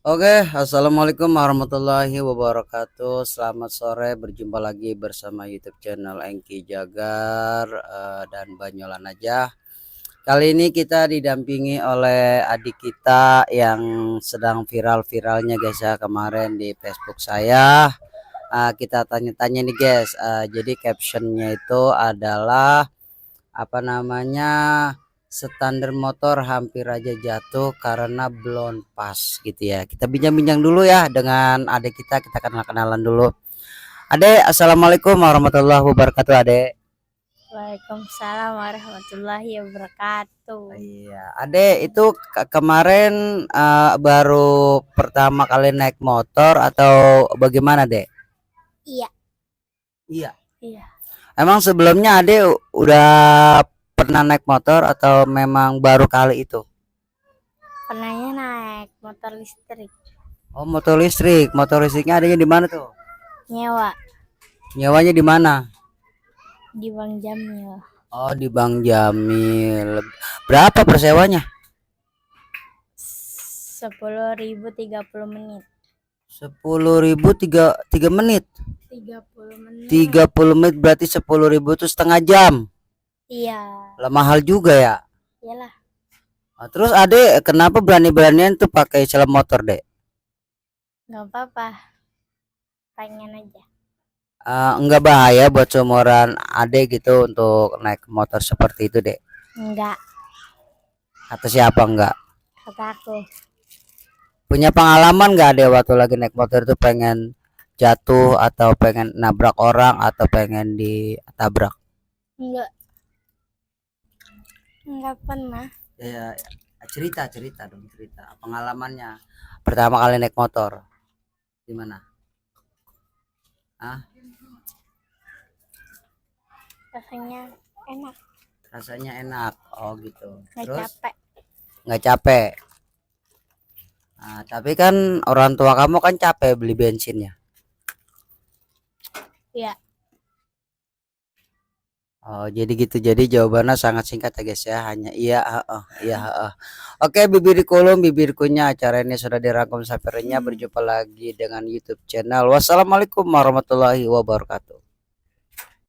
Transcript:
Oke, assalamualaikum warahmatullahi wabarakatuh. Selamat sore, berjumpa lagi bersama YouTube channel Engki Jagar dan Banyolan aja. Kali ini kita didampingi oleh adik kita yang sedang viral-viralnya guys ya kemarin di Facebook saya. Kita tanya-tanya nih guys. Jadi captionnya itu adalah apa namanya, standar motor hampir aja jatuh karena belum pas gitu ya. Kita bincang-bincang dulu ya dengan adik kita kenal-kenalan dulu. Adek, assalamualaikum warahmatullahi wabarakatuh adek. Waalaikumsalam warahmatullahi wabarakatuh. Iya, adek itu kemarin baru pertama kali naik motor atau bagaimana dek? Iya. Iya. Iya. Emang sebelumnya adek udah pernah naik motor atau memang baru kali itu? Pernahnya naik motor listrik. Oh, motor listrik. Motor listriknya adanya di mana tuh? Nyewa Nyewanya di mana? di Bang Jamil. Oh, di Bang Jamil. Berapa persewanya? 10.000 30 menit. 10.000 tiga menit. 30 menit. 30 menit berarti 10.000 itu setengah jam. Iya. Lah mahal juga ya. Iyalah. Terus adek kenapa berani-beranian tuh pakai helm motor dek? Gak apa-apa. Pengen aja. Enggak bahaya buat seumuran adek gitu untuk naik motor seperti itu dek? Enggak. Kata siapa enggak? Kata aku. Punya pengalaman nggak ada waktu lagi naik motor itu pengen jatuh atau pengen nabrak orang atau pengen ditabrak? Enggak. Enggak pernah. Ya, cerita dong, cerita pengalamannya pertama kali naik motor gimana? Rasanya enak. Rasanya enak. Oh gitu. Gak Terus capek. nggak capek? Tapi kan orang tua kamu kan capek beli bensinnya. Iya. Oh, jadi gitu. Jadi jawabannya sangat singkat ya guys ya. Hanya iya, iya, Oke, bibirkunya acara ini sudah dirangkum sampai renyah. Berjumpa lagi dengan YouTube channel. Wassalamualaikum warahmatullahi wabarakatuh.